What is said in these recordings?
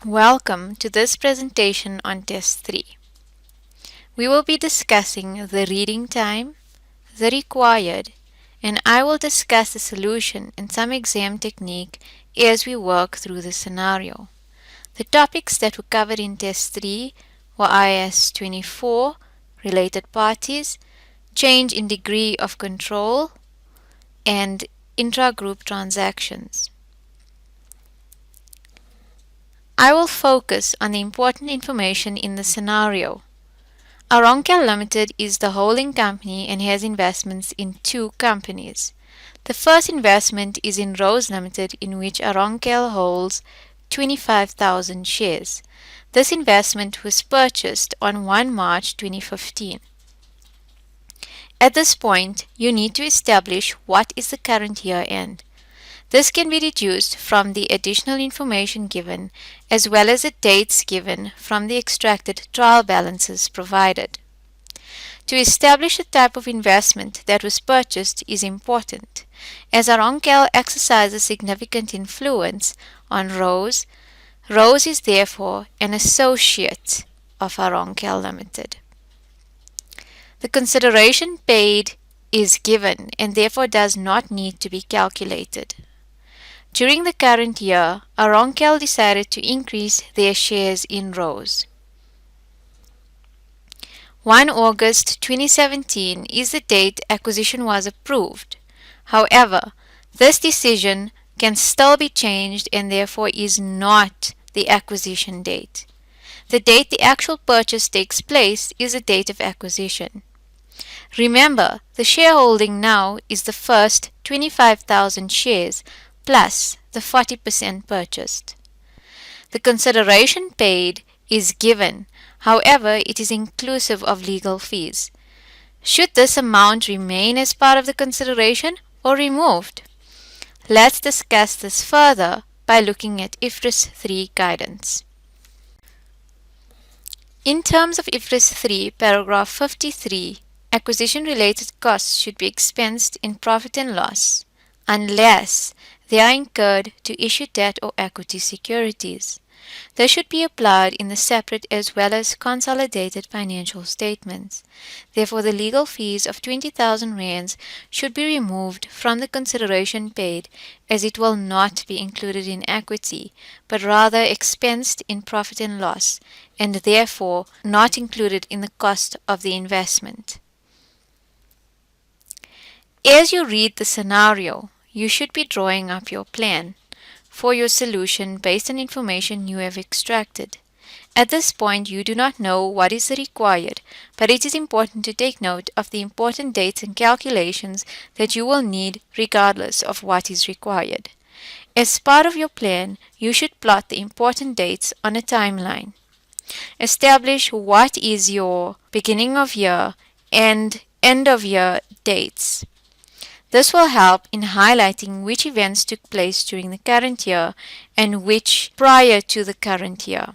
Welcome to this presentation on Test 3. We will be discussing the reading time, the required, and I will discuss the solution and some exam technique as we work through the scenario. The topics that were covered in Test 3 were IAS 24, related parties, change in degree of control, and intragroup transactions. I will focus on the important information in the scenario. Aronkel Ltd is the holding company and has investments in two companies. The first investment is in Rose Ltd, in which Aronkel holds 25,000 shares. This investment was purchased on 1 March 2015. At this point, you need to establish what is the current year end. This can be deduced from the additional information given as well as the dates given from the extracted trial balances provided. To establish the type of investment that was purchased is important, as Aronkel exercises significant influence on Rose. Rose is therefore an associate of Aronkel Ltd. The consideration paid is given and therefore does not need to be calculated. During the current year, Aronkel decided to increase their shares in Rose. 1 August 2017 is the date acquisition was approved. However, this decision can still be changed and therefore is not the acquisition date. The date the actual purchase takes place is the date of acquisition. Remember, the shareholding now is the first 25,000 shares plus the 40% purchased. The consideration paid is given, however, it is inclusive of legal fees. Should this amount remain as part of the consideration or removed? Let's discuss this further by looking at IFRS 3 guidance. In terms of IFRS 3, paragraph 53, acquisition-related costs should be expensed in profit and loss, unless they are incurred to issue debt or equity securities. They should be applied in the separate as well as consolidated financial statements. Therefore, the legal fees of 20,000 rands should be removed from the consideration paid, as it will not be included in equity, but rather expensed in profit and loss, and therefore not included in the cost of the investment. As you read the scenario, you should be drawing up your plan for your solution based on information you have extracted. At this point, you do not know what is required, but it is important to take note of the important dates and calculations that you will need regardless of what is required. As part of your plan, you should plot the important dates on a timeline. Establish what is your beginning of year and end of year dates. This will help in highlighting which events took place during the current year and which prior to the current year.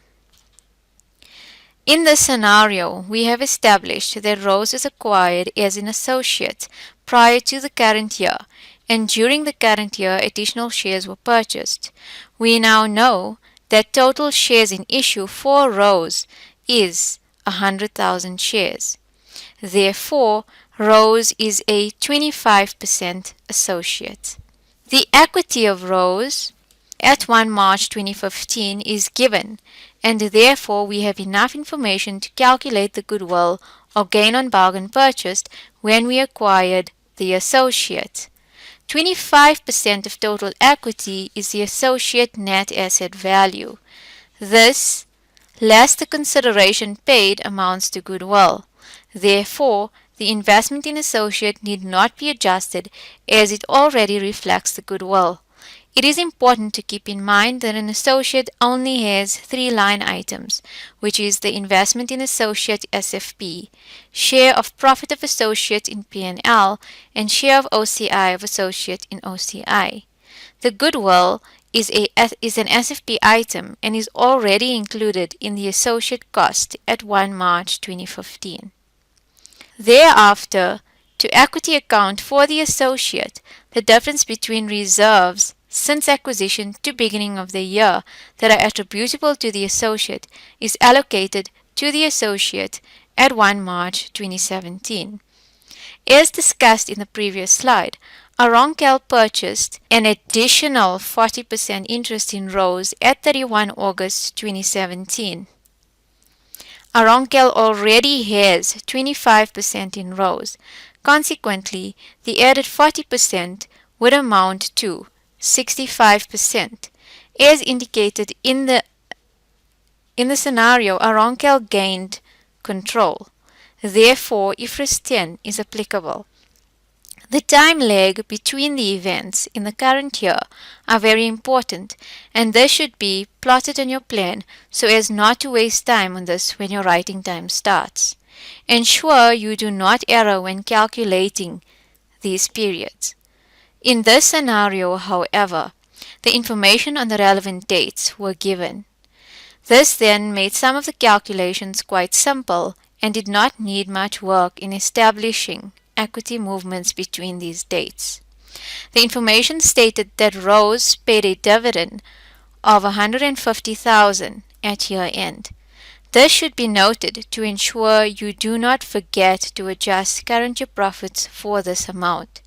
In this scenario, we have established that Rose is acquired as an associate prior to the current year, and during the current year additional shares were purchased. We now know that total shares in issue for Rose is 100,000 shares. Therefore, Rose is a 25% associate. The equity of Rose at 1 March 2015 is given, and therefore we have enough information to calculate the goodwill or gain on bargain purchased when we acquired the associate. 25% of total equity is the associate net asset value. This, less the consideration paid, amounts to goodwill. Therefore, the investment in associate need not be adjusted as it already reflects the goodwill. It is important to keep in mind that an associate only has 3 line items, which is the investment in associate SFP, share of profit of associate in P&L, and share of OCI of associate in OCI. The goodwill is an SFP item and is already included in the associate cost at 1 March 2015. Thereafter, to equity account for the associate, the difference between reserves since acquisition to beginning of the year that are attributable to the associate is allocated to the associate at 1 March 2017. As discussed in the previous slide, Aronkel purchased an additional 40% interest in Rose at 31 August 2017. Aronkel already has 25% in Rose. Consequently, the added 40% would amount to 65%. As indicated in the scenario, Aronkel gained control. Therefore, IFRS 10 is applicable. The time lag between the events in the current year are very important, and this should be plotted on your plan so as not to waste time on this when your writing time starts. Ensure you do not err when calculating these periods. In this scenario, however, the information on the relevant dates were given. This then made some of the calculations quite simple and did not need much work in establishing equity movements between these dates. The information stated that Rose paid a dividend of $150,000 at year end. This should be noted to ensure you do not forget to adjust current year profits for this amount.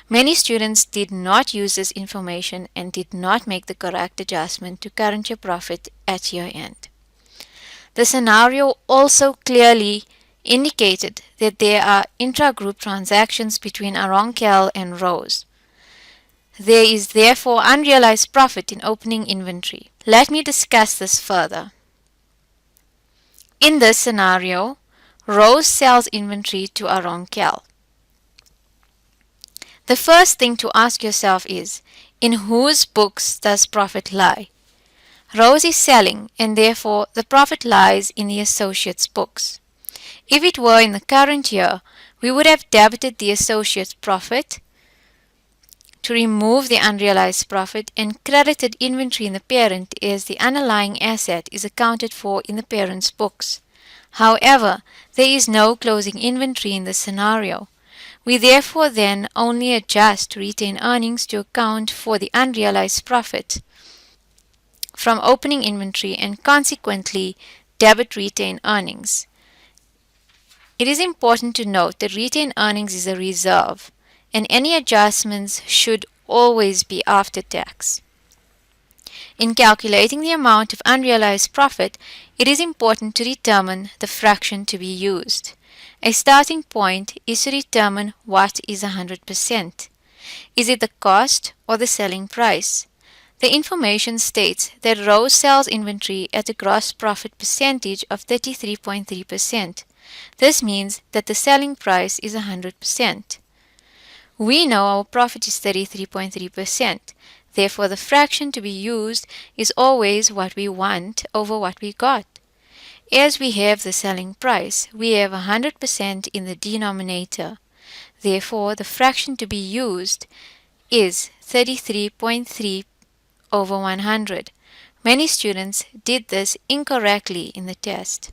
Many students did not use this information and did not make the correct adjustment to current year profit at year end. The scenario also clearly indicated that there are intragroup transactions between Aronkel and Rose. There is therefore unrealized profit in opening inventory. Let me discuss this further. In this scenario, Rose sells inventory to Aronkel. The first thing to ask yourself is, in whose books does profit lie? Rose is selling, and therefore the profit lies in the associate's books. If it were in the current year, we would have debited the associate's profit to remove the unrealized profit and credited inventory in the parent as the underlying asset is accounted for in the parent's books. However, there is no closing inventory in this scenario. We therefore then only adjust retained earnings to account for the unrealized profit from opening inventory and consequently debit retained earnings. It is important to note that retained earnings is a reserve, and any adjustments should always be after tax. In calculating the amount of unrealized profit, it is important to determine the fraction to be used. A starting point is to determine what is 100%. Is it the cost or the selling price? The information states that Rose sells inventory at a gross profit percentage of 33.3%. This means that the selling price is 100%. We know our profit is 33.3%. Therefore, the fraction to be used is always what we want over what we got. As we have the selling price, we have 100% in the denominator. Therefore, the fraction to be used is 33.3 over 100. Many students did this incorrectly in the test.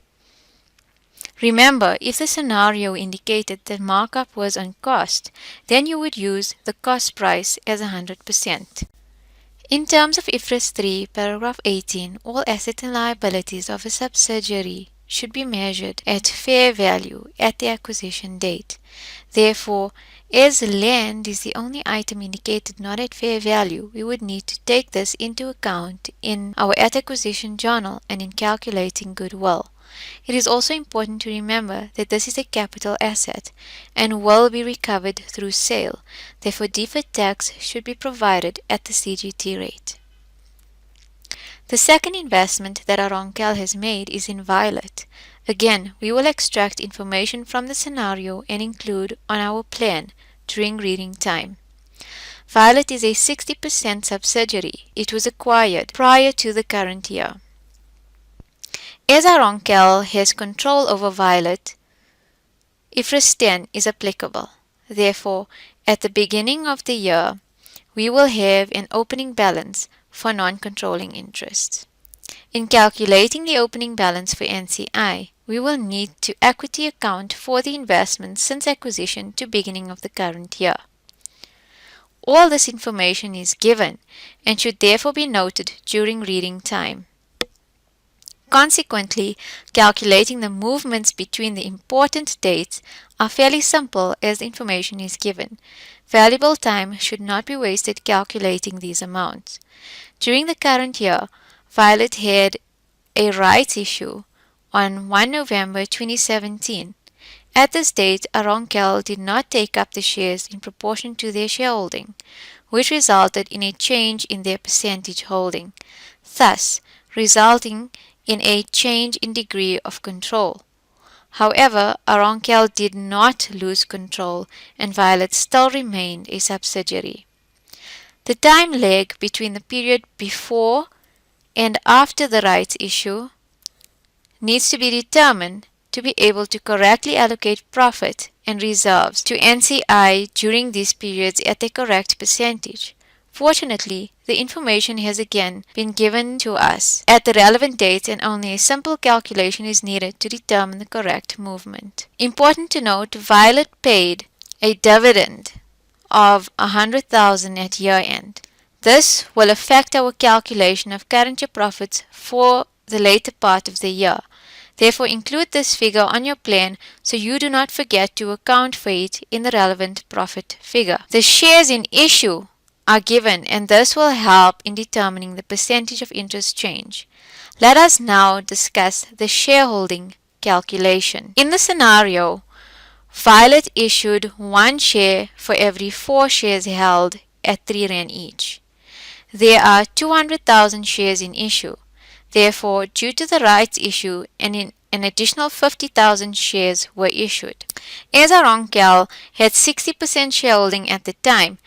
Remember, if the scenario indicated that markup was on cost, then you would use the cost price as 100%. In terms of IFRS 3, paragraph 18, all assets and liabilities of a subsidiary should be measured at fair value at the acquisition date. Therefore, as land is the only item indicated not at fair value, we would need to take this into account in our at acquisition journal and in calculating goodwill. It is also important to remember that this is a capital asset and will be recovered through sale. Therefore, deferred tax should be provided at the CGT rate. The second investment that Aronkel has made is in Violet. Again, we will extract information from the scenario and include on our plan during reading time. Violet is a 60% subsidiary. It was acquired prior to the current year. As Aronkel has control over Violet, IFRS 10 is applicable. Therefore, at the beginning of the year, we will have an opening balance for non-controlling interests. In calculating the opening balance for NCI, we will need to equity account for the investment since acquisition to beginning of the current year. All this information is given and should therefore be noted during reading time. Consequently, calculating the movements between the important dates are fairly simple as the information is given. Valuable time should not be wasted calculating these amounts. During the current year, Violet had a rights issue on 1 November 2017. At this date, Aronkel did not take up the shares in proportion to their shareholding, which resulted in a change in their percentage holding, thus resulting in a change in degree of control. However, Aronkel did not lose control and Violet still remained a subsidiary. The time lag between the period before and after the rights issue needs to be determined to be able to correctly allocate profit and reserves to NCI during these periods at the correct percentage. Fortunately, the information has again been given to us at the relevant dates and only a simple calculation is needed to determine the correct movement. Important to note, Violet paid a dividend of 100,000 at year end. This will affect our calculation of current year profits for the later part of the year. Therefore, include this figure on your plan so you do not forget to account for it in the relevant profit figure. The shares in issue are given and this will help in determining the percentage of interest change. Let us now discuss the shareholding calculation. In the scenario, Violet issued 1 share for every 4 shares held at 3 Rand each. There are 200,000 shares in issue. Therefore, due to the rights issue, an additional 50,000 shares were issued. As Aronkel had 60% shareholding at the time,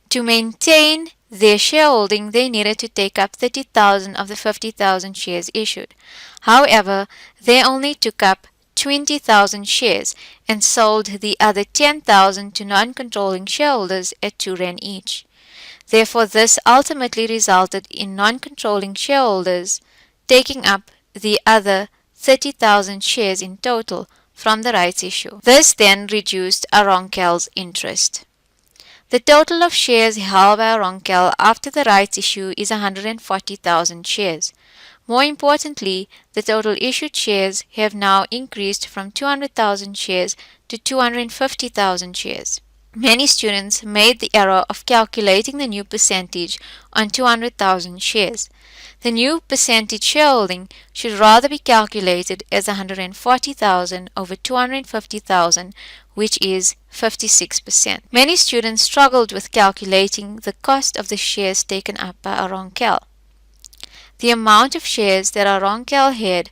to maintain their shareholding, they needed to take up 30,000 of the 50,000 shares issued. However, they only took up 20,000 shares and sold the other 10,000 to non-controlling shareholders at 2 Rand each. Therefore, this ultimately resulted in non-controlling shareholders taking up the other 30,000 shares in total from the rights issue. This then reduced Aronkel's interest. The total of shares held by Aronkel after the rights issue is 140,000 shares. More importantly, the total issued shares have now increased from 200,000 shares to 250,000 shares. Many students made the error of calculating the new percentage on 200,000 shares. The new percentage shareholding should rather be calculated as 140,000 over 250,000, which is 56%. Many students struggled with calculating the cost of the shares taken up by Aronkel. The amount of shares that Aronkel had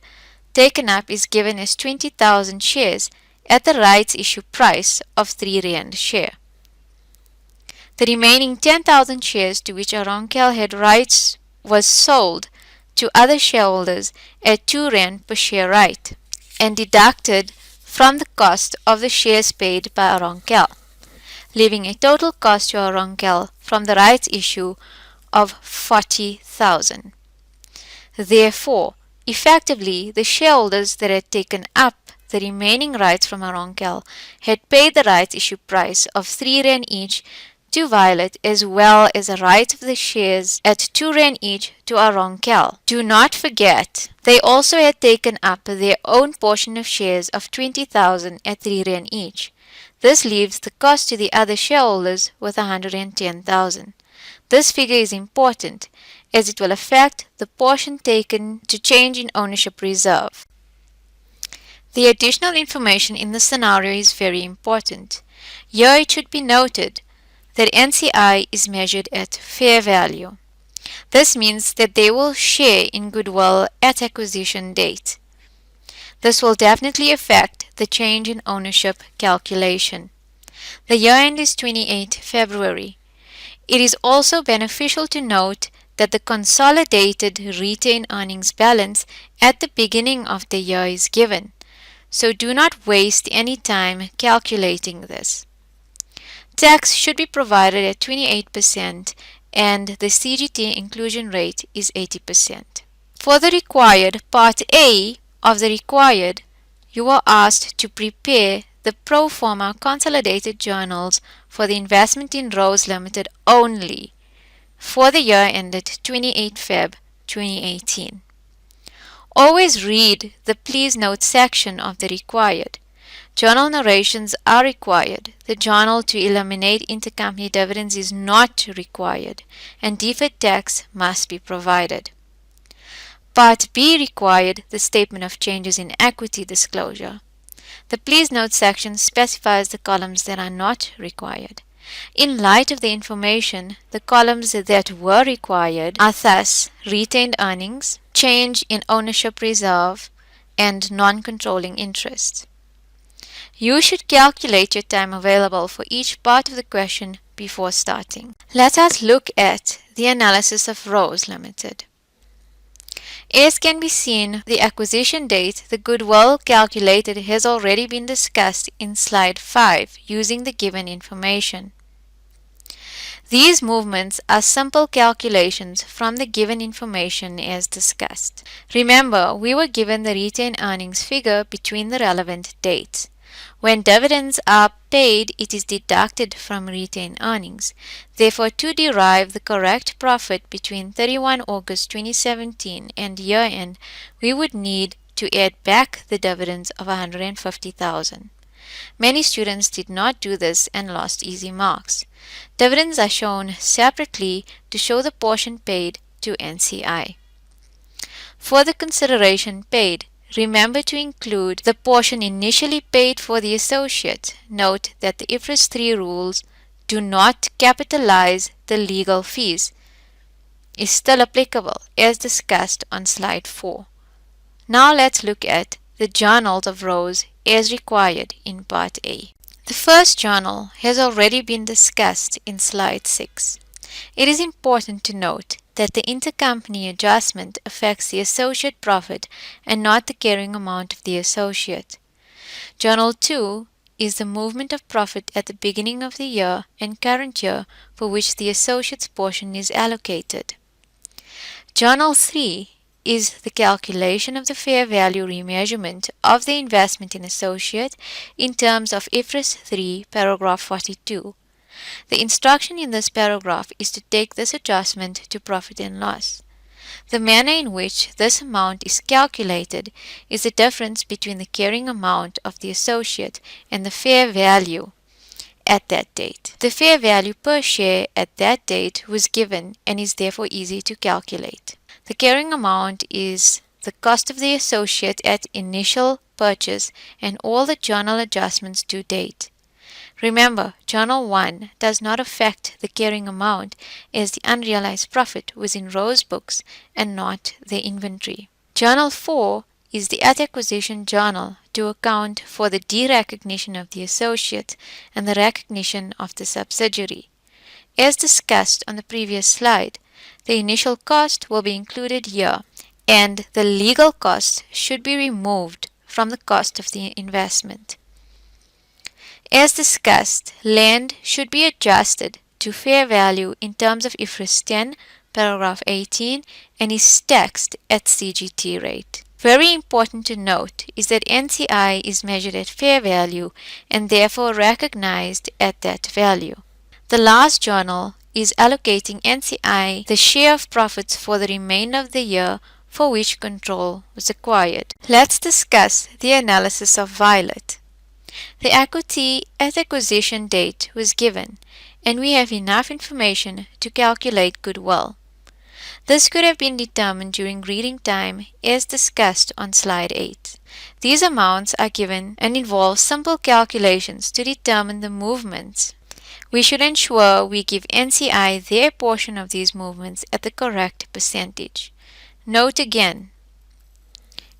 taken up is given as 20,000 shares at the rights issue price of 3 Rand a share. The remaining 10,000 shares to which Aronkel had rights was sold to other shareholders at 2 Rand per share right and deducted from the cost of the shares paid by Aronkel, leaving a total cost to Aronkel from the rights issue of 40,000. Therefore, effectively, the shareholders that had taken up the remaining rights from Aronkel had paid the rights issue price of 3 Rand each to Violet as well as the rights of the shares at 2 Rand each to Aronkel. Do not forget, they also had taken up their own portion of shares of 20,000 at 3 Rand each. This leaves the cost to the other shareholders with 110,000. This figure is important as it will affect the portion taken to change in ownership reserve. The additional information in this scenario is very important. Here it should be noted that NCI is measured at fair value. This means that they will share in goodwill at acquisition date. This will definitely affect the change in ownership calculation. The year end is 28 February. It is also beneficial to note that the consolidated retained earnings balance at the beginning of the year is given, so do not waste any time calculating this. Tax should be provided at 28% and the CGT inclusion rate is 80%. For the required Part A of the required, you are asked to prepare the pro forma consolidated journals for the investment in Rose Limited only for the year ended 28 Feb 2018. Always read the Please Note section of the required. Journal narrations are required. The journal to eliminate intercompany dividends is not required, and deferred tax must be provided. Part B required the statement of changes in equity disclosure. The Please Note section specifies the columns that are not required. In light of the information, the columns that were required are thus retained earnings, change in ownership reserve, and non-controlling interest. You should calculate your time available for each part of the question before starting. Let us look at the analysis of Rose Limited. As can be seen, the acquisition date, the goodwill calculated has already been discussed in slide 5 using the given information. These movements are simple calculations from the given information as discussed. Remember, we were given the retained earnings figure between the relevant dates. When dividends are paid, it is deducted from retained earnings. Therefore, to derive the correct profit between 31 August 2017 and year-end, we would need to add back the dividends of $150,000. Many students did not do this and lost easy marks. Dividends are shown separately to show the portion paid to NCI. For the consideration paid, remember to include the portion initially paid for the associate. Note that the IFRS 3 rules do not capitalize the legal fees. Is still applicable as discussed on slide 4. Now let's look at the journals of Rose as required in Part A. The first journal has already been discussed in slide 6. It is important to note that the intercompany adjustment affects the associate profit and not the carrying amount of the associate. Journal 2 is the movement of profit at the beginning of the year and current year for which the associate's portion is allocated. Journal 3 is the calculation of the fair value remeasurement of the investment in associate in terms of IFRS 3 paragraph 42. The instruction in this paragraph is to take this adjustment to profit and loss. The manner in which this amount is calculated is the difference between the carrying amount of the associate and the fair value at that date. The fair value per share at that date was given and is therefore easy to calculate. The carrying amount is the cost of the associate at initial purchase and all the journal adjustments to date. Remember, Journal 1 does not affect the carrying amount as the unrealized profit was in Rose books and not the inventory. Journal 4 is the at-acquisition journal to account for the derecognition of the associate and the recognition of the subsidiary. As discussed on the previous slide, the initial cost will be included here, and the legal costs should be removed from the cost of the investment. As discussed, land should be adjusted to fair value in terms of IFRS 10, paragraph 18, and is taxed at CGT rate. Very important to note is that NCI is measured at fair value and therefore recognized at that value. The last journal is allocating NCI the share of profits for the remainder of the year for which control was acquired. Let's discuss the analysis of Violet. The equity at acquisition date was given, and we have enough information to calculate goodwill. This could have been determined during reading time as discussed on slide 8. These amounts are given and involve simple calculations to determine the movements. We should ensure we give NCI their portion of these movements at the correct percentage. Note again,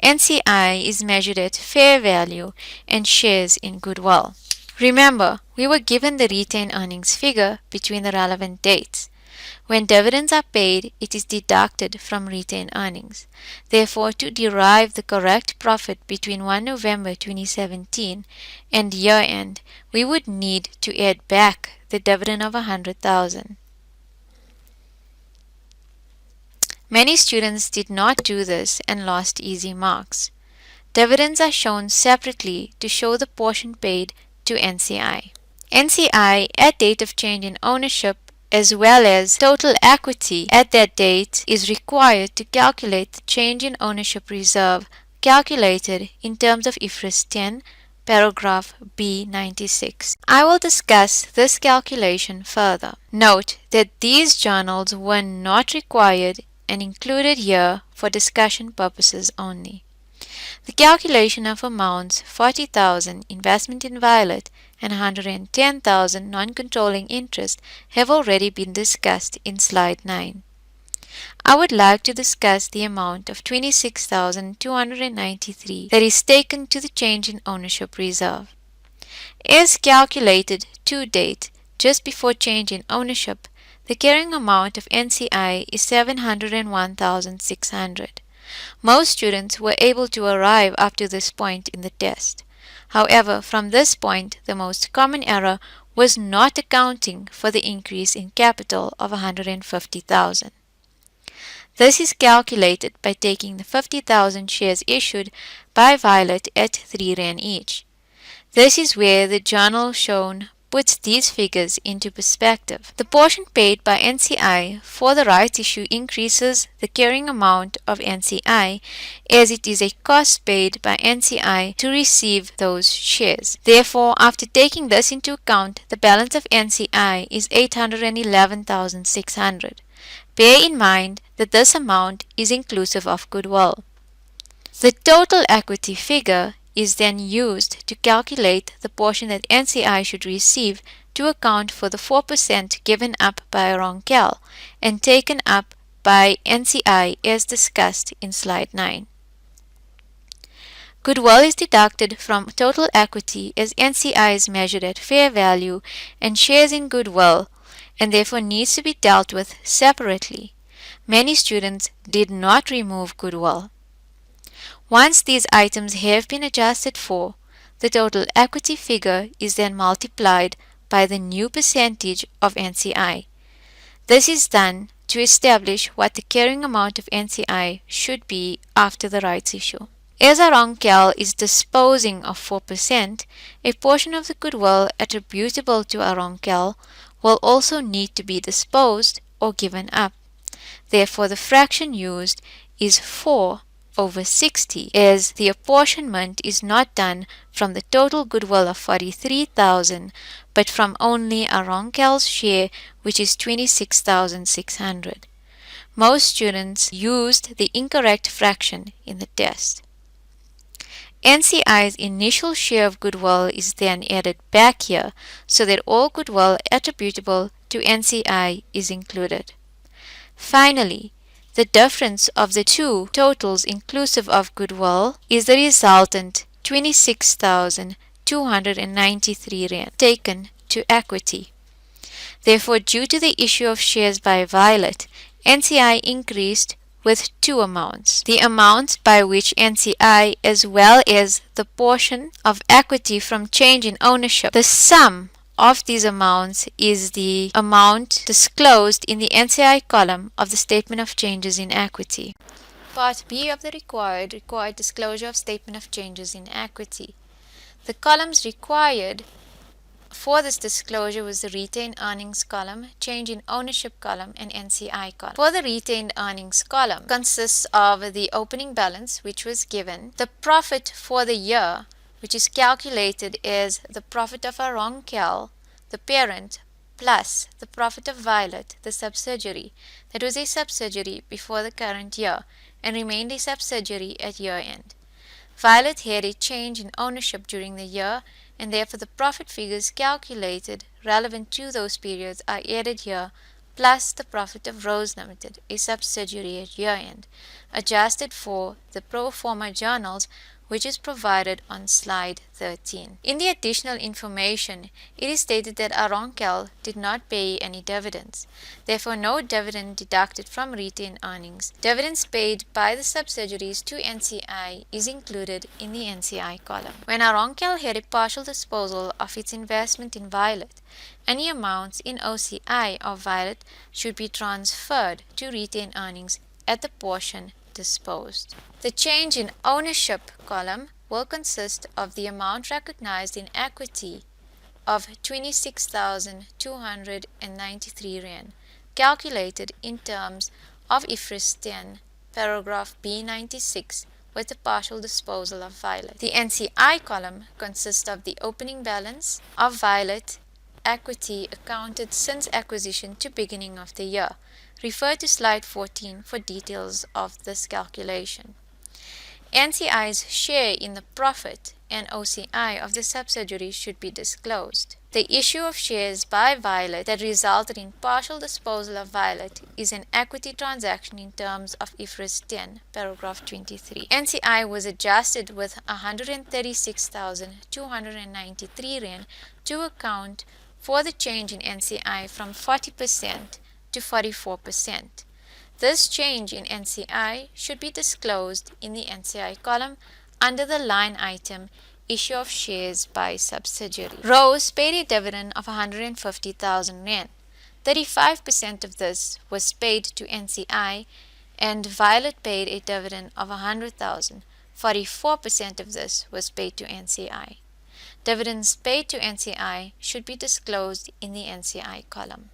NCI is measured at fair value and shares in goodwill. Remember, we were given the retained earnings figure between the relevant dates. When dividends are paid, it is deducted from retained earnings. Therefore, to derive the correct profit between 1 November 2017 and year-end, we would need to add back the dividend of $100,000. Many students did not do this and lost easy marks. Dividends are shown separately to show the portion paid to NCI. NCI at date of change in ownership as well as total equity at that date is required to calculate the change in ownership reserve calculated in terms of IFRS 10, paragraph B96. I will discuss this calculation further. Note that these journals were not required and included here for discussion purposes only. The calculation of amounts 40,000 investment in Violet and 110,000 non-controlling interest have already been discussed in slide 9. I would like to discuss the amount of 26,293 that is taken to the change in ownership reserve. As calculated to date, just before change in ownership, the carrying amount of NCI is 701,600. Most students were able to arrive up to this point in the test. However, from this point, the most common error was not accounting for the increase in capital of 150,000. This is calculated by taking the 50,000 shares issued by Violet at 3 Rand each. This is where the journal shown puts these figures into perspective. The portion paid by NCI for the rights issue increases the carrying amount of NCI as it is a cost paid by NCI to receive those shares. Therefore, after taking this into account, the balance of NCI is 811,600. Bear in mind that this amount is inclusive of goodwill. The total equity figure is then used to calculate the portion that NCI should receive to account for the 4% given up by Aronkel and taken up by NCI as discussed in slide 9. Goodwill is deducted from total equity as NCI is measured at fair value and shares in goodwill and therefore needs to be dealt with separately. Many students did not remove goodwill. Once these items have been adjusted for, the total equity figure is then multiplied by the new percentage of NCI. This is done to establish what the carrying amount of NCI should be after the rights issue. As Aronkel is disposing of 4%, a portion of the goodwill attributable to Aronkel will also need to be disposed or given up. Therefore, the fraction used is 4/60, as the apportionment is not done from the total goodwill of 43,000, but from only Aronkel's share, which is 26,600. Most students used the incorrect fraction in the test. NCI's initial share of goodwill is then added back here so that all goodwill attributable to NCI is included. Finally, the difference of the two totals inclusive of goodwill is the resultant 26,293 Rand taken to equity. Therefore, due to the issue of shares by Violet, NCI increased with two amounts. The amount by which NCI as well as the portion of equity from change in ownership. The sum of these amounts is the amount disclosed in the NCI column of the Statement of Changes in Equity. Part B of the required disclosure of Statement of Changes in Equity. The columns required for this disclosure was the retained earnings column, change in ownership column, and NCI column. For the retained earnings column consists of the opening balance, which was given, the profit for the year, which is calculated as the profit of Aronkel, the parent, plus the profit of Violet, the subsidiary, that was a subsidiary before the current year and remained a subsidiary at year end. Violet had a change in ownership during the year, and therefore the profit figures calculated relevant to those periods are added here, plus the profit of Rose Ltd, a subsidiary at year end, adjusted for the pro forma journals, which is provided on slide 13. In the additional information, it is stated that Aronkel did not pay any dividends. Therefore, no dividend deducted from retained earnings. Dividends paid by the subsidiaries to NCI is included in the NCI column. When Aronkel had a partial disposal of its investment in Violet, any amounts in OCI of Violet should be transferred to retained earnings at the portion disposed. The change in ownership column will consist of the amount recognized in equity of 26,293 Rand, calculated in terms of IFRS 10, paragraph B96, with the partial disposal of Violet. The NCI column consists of the opening balance of Violet equity accounted since acquisition to beginning of the year. Refer to slide 14 for details of this calculation. NCI's share in the profit and OCI of the subsidiary should be disclosed. The issue of shares by Violet that resulted in partial disposal of Violet is an equity transaction in terms of IFRS 10, paragraph 23. NCI was adjusted with 136,293 Rand to account for the change in NCI from 40% to 44%. This change in NCI should be disclosed in the NCI column under the line item Issue of Shares by Subsidiary. Rose paid a dividend of 150,000 Rand. 35% of this was paid to NCI and Violet paid a dividend of 100,000. 44% of this was paid to NCI. Dividends paid to NCI should be disclosed in the NCI column.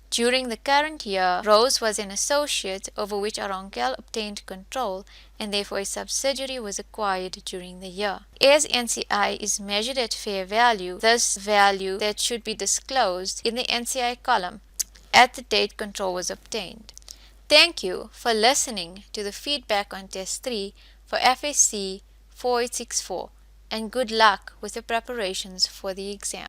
During the current year, Rose was an associate over which Aronkel obtained control and therefore a subsidiary was acquired during the year. As NCI is measured at fair value, this value that should be disclosed in the NCI column at the date control was obtained. Thank you for listening to the feedback on Test 3 for FSC 4864 and good luck with the preparations for the exam.